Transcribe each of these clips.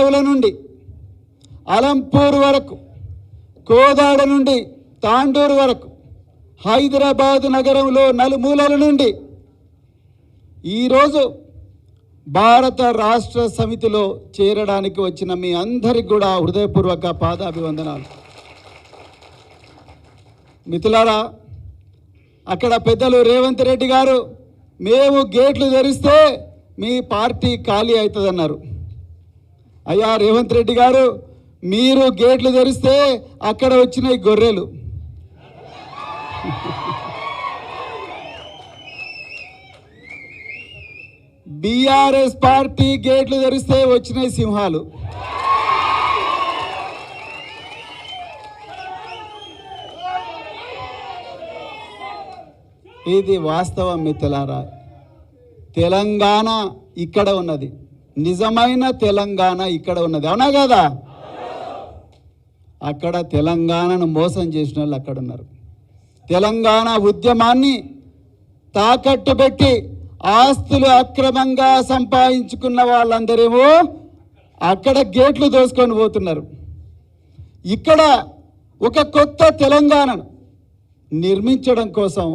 చెరువుల నుండి అలంపూర్ వరకు, కోదాడ నుండి తాండూరు వరకు, హైదరాబాద్ నగరంలో నలుమూలల నుండి ఈరోజు భారత రాష్ట్ర సమితిలో చేరడానికి వచ్చిన మీ అందరికి కూడా హృదయపూర్వక పాదాభివందనాలు. మిత్రులారా, అక్కడ పెద్దలు రేవంత్ రెడ్డి గారు మేము గేట్లు తెరిస్తే మీ పార్టీ ఖాళీ అవుతుందన్నారు. అయ్యా రేవంత్ రెడ్డి గారు, మీరు గేట్లు తెరిస్తే అక్కడ వచ్చినాయి గొర్రెలు. బీఆర్ఎస్ పార్టీ గేట్లు తెరిస్తే వచ్చినాయి సింహాలు. ఇది వాస్తవం మిత్రులారా. తెలంగాణ ఇక్కడ ఉన్నది, నిజమైన తెలంగాణ ఇక్కడ ఉన్నది, అవునా కదా? అక్కడ తెలంగాణను మోసం చేసిన వాళ్ళు అక్కడ ఉన్నారు. తెలంగాణ ఉద్యమాన్ని తాకట్టు పెట్టి ఆస్తులు అక్రమంగా సంపాదించుకున్న వాళ్ళందరేమో అక్కడ గేట్లు దోసుకొని పోతున్నారు. ఇక్కడ ఒక కొత్త తెలంగాణను నిర్మించడం కోసం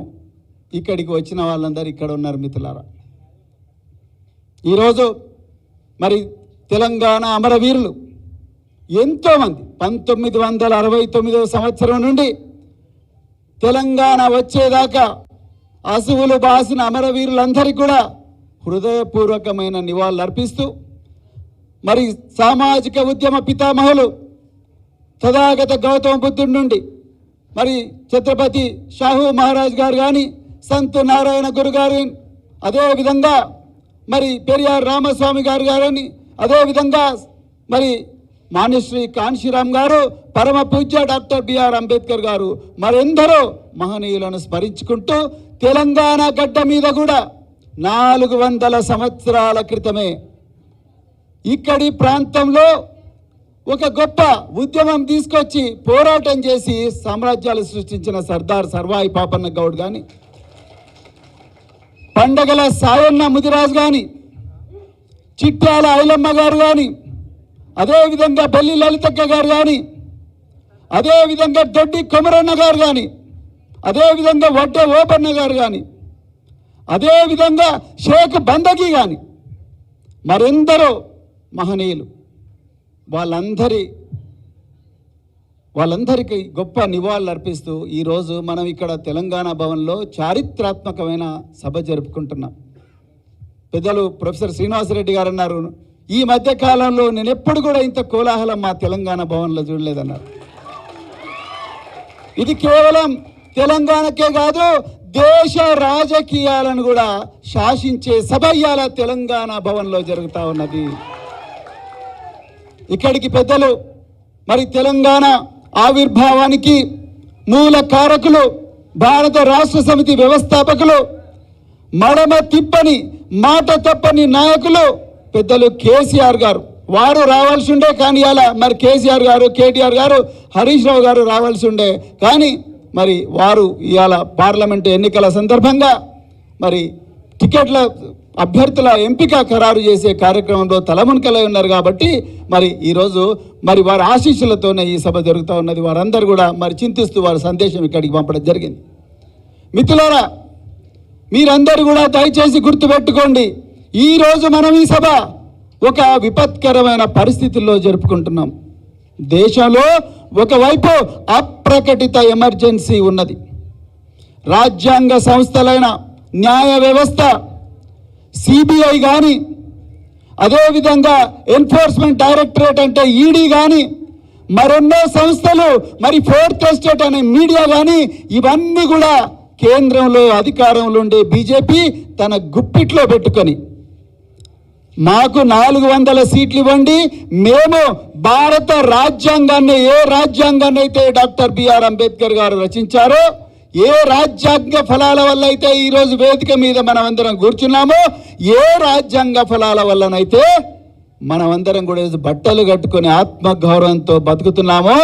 ఇక్కడికి వచ్చిన వాళ్ళందరూ ఇక్కడ ఉన్నారు మిత్రులారా. ఈరోజు మరి తెలంగాణ అమరవీరులు ఎంతోమంది 1969వ సంవత్సరం నుండి తెలంగాణ వచ్చేదాకా అసువులు బాసిన అమరవీరులందరికీ కూడా హృదయపూర్వకమైన నివాళులు అర్పిస్తూ, మరి సామాజిక ఉద్యమ పితామహులు తథాగత గౌతమ బుద్ధుడి నుండి మరి ఛత్రపతి షాహూ మహారాజ్ గారు కానీ, సంత్ నారాయణ గురు గారు, అదేవిధంగా మరి పెరియార్ రామస్వామి గారు గారని, అదేవిధంగా మరి మాన్యశ్రీ కాన్షీరామ్ గారు, పరమ పూజ్య డాక్టర్ బిఆర్ అంబేద్కర్ గారు, మరెందరో మహనీయులను స్మరించుకుంటూ తెలంగాణ గడ్డ మీద కూడా 400 సంవత్సరాల క్రితమే ఇక్కడి ప్రాంతంలో ఒక గొప్ప ఉద్యమం తీసుకొచ్చి పోరాటం చేసి సామ్రాజ్యాలు సృష్టించిన సర్దార్ సర్వాయి పాపన్న గౌడ్ కానీ, పండగల సాయన్న ముదిరాజు కానీ, చిట్యాల ఐలమ్మ గారు కానీ, అదేవిధంగా బల్లి లలితక్క గారు కానీ, అదేవిధంగా దొడ్డి కొమరన్న గారు కానీ, అదేవిధంగా వడ్డే ఓపన్న గారు కానీ, అదేవిధంగా షేక్ బందగి కానీ, మరెందరో మహనీయులు వాళ్ళందరికీ గొప్ప నివాళులు అర్పిస్తూ ఈరోజు మనం ఇక్కడ తెలంగాణ భవన్లో చారిత్రాత్మకమైన సభ జరుపుకుంటున్నాం. పెద్దలు ప్రొఫెసర్ శ్రీనివాసరెడ్డి గారు అన్నారు, ఈ మధ్య కాలంలో నేను ఎప్పుడు కూడా ఇంత కోలాహలం మా తెలంగాణ భవన్లో చూడలేదన్నారు. ఇది కేవలం తెలంగాణకే కాదు, దేశ రాజకీయాలను కూడా శాసించే సభ ఇవాళ తెలంగాణ భవన్లో జరుగుతూ ఉన్నది. ఇక్కడికి పెద్దలు మరి తెలంగాణ ఆవిర్భావానికి మూల కారకులు, భారత రాష్ట్ర సమితి వ్యవస్థాపకులు, మడమ తిప్పని మాట తప్పని నాయకులు పెద్దలు కేసీఆర్ గారు. వారు రావాల్సి ఉండే, కానీ అలా మరి కేసీఆర్ గారు, కేటీఆర్ గారు, హరీష్ రావు గారు రావాల్సి ఉండే, కానీ మరి వారు ఇవాళ పార్లమెంటు ఎన్నికల సందర్భంగా మరి టికెట్ల అభ్యర్థుల ఎంపిక ఖరారు చేసే కార్యక్రమంలో తలమునకలై ఉన్నారు. కాబట్టి మరి ఈరోజు మరి వారి ఆశీస్సులతోనే ఈ సభ జరుగుతూ ఉన్నది. వారందరూ కూడా మరి చింతిస్తూ వారి సందేశం ఇక్కడికి పంపడం జరిగింది. మిత్రులారా, మీరందరూ కూడా దయచేసి గుర్తుపెట్టుకోండి, ఈరోజు మనం ఈ సభ ఒక విపత్కరమైన పరిస్థితుల్లో జరుపుకుంటున్నాం. దేశంలో ఒకవైపు అప్రకటిత ఎమర్జెన్సీ ఉన్నది. రాజ్యాంగ సంస్థలైన న్యాయ వ్యవస్థ, సిబిఐ కానీ, అదేవిధంగా ఎన్ఫోర్స్మెంట్ డైరెక్టరేట్ అంటే ఈడీ కానీ, మరెన్నో సంస్థలు, మరి ఫోర్త్ ఎస్టేట్ అనే మీడియా కానీ, ఇవన్నీ కూడా కేంద్రంలో అధికారంలో ఉండే బీజేపీ తన గుప్పిట్లో పెట్టుకొని మాకు 400 సీట్లు ఇవ్వండి, మేము భారత రాజ్యాంగాన్ని, ఏ రాజ్యాంగాన్ని అయితే డాక్టర్ బిఆర్ అంబేద్కర్ గారు రచించారో, ఏ రాజ్యాంగ ఫలాల వల్ల అయితే ఈరోజు వేదిక మీద మనం అందరం కూర్చున్నామో, ఏ రాజ్యాంగ ఫలాల వల్లనైతే మనమందరం కూడా బట్టలు కట్టుకొని ఆత్మగౌరవంతో బతుకుతున్నామో,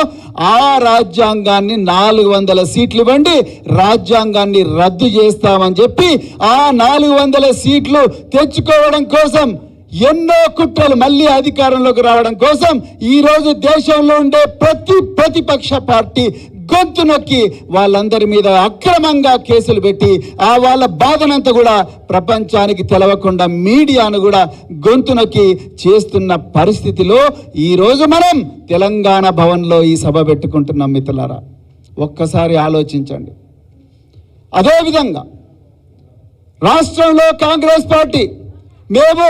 ఆ రాజ్యాంగాన్ని 400 సీట్లు ఇవ్వండి, రాజ్యాంగాన్ని రద్దు చేస్తామని చెప్పి ఆ 400 సీట్లు తెచ్చుకోవడం కోసం ఎన్నో కుట్రలు మళ్ళీ అధికారంలోకి రావడం కోసం ఈరోజు దేశంలో ఉండే ప్రతి ప్రతిపక్ష పార్టీ గొంతు నొక్కి వాళ్ళందరి మీద అక్రమంగా కేసులు పెట్టి వాళ్ళ బాధనంతా కూడా ప్రపంచానికి తెలవకుండా మీడియాను కూడా గొంతు నొక్కి చేస్తున్న పరిస్థితిలో ఈరోజు మనం తెలంగాణ భవన్లో ఈ సభ పెట్టుకుంటున్నాం. మిత్రులారా, ఒక్కసారి ఆలోచించండి. అదేవిధంగా రాష్ట్రంలో కాంగ్రెస్ పార్టీ మేము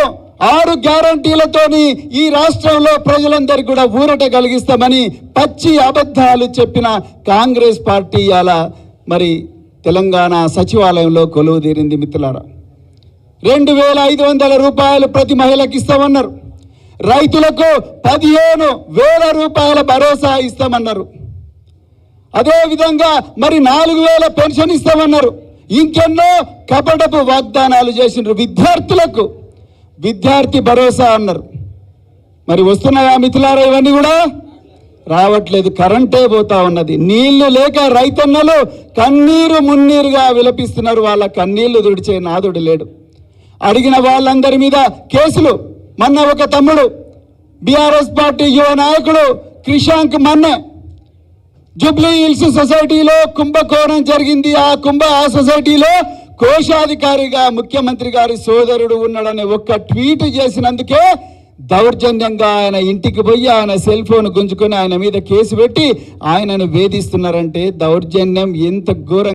6 గ్యారంటీలతోని ఈ రాష్ట్రంలో ప్రజలందరికీ కూడా ఊరట కలిగిస్తామని పచ్చి అబద్ధాలు చెప్పిన కాంగ్రెస్ పార్టీ అలా మరి తెలంగాణ సచివాలయంలో కొలువు తీరింది. మిత్రులారా, 2,500 రూపాయలు ప్రతి మహిళకి ఇస్తామన్నారు. రైతులకు 15,000 రూపాయల భరోసా ఇస్తామన్నారు. అదేవిధంగా మరి 4,000 పెన్షన్ ఇస్తామన్నారు. ఇంకెన్నో కపటపు వాగ్దానాలు చేసినారు. విద్యార్థులకు విద్యార్థి భరోసా అన్నారు. మరి వస్తున్నాయా మిత్రులారా? ఇవన్నీ కూడా రావట్లేదు. కరెంటే పోతా ఉన్నది. నీళ్లు లేక రైతన్నలు కన్నీరు మున్నీరుగా విలపిస్తున్నారు. వాళ్ళ కన్నీళ్లు తుడిచే నాదుడు లేడు. అడిగిన వాళ్ళందరి మీద కేసులు. మొన్న ఒక తమ్ముడు బీఆర్ఎస్ పార్టీ యువ నాయకుడు క్రిషాంక్ మన్నే జూబ్లీ హిల్స్ సొసైటీలో కుంభకోణం జరిగింది. ఆ సొసైటీలో కోశాధికారిగా ముఖ్యమంత్రి గారి సోదరుడు ఉన్నాడని ఒక్క ట్వీట్ చేసినందుకే దౌర్జన్యంగా ఆయన ఇంటికి పోయి ఆయన సెల్ ఫోన్ గుంజుకొని ఆయన మీద కేసు పెట్టి ఆయనను వేధిస్తున్నారంటే దౌర్జన్యం ఎంత ఘోరంగా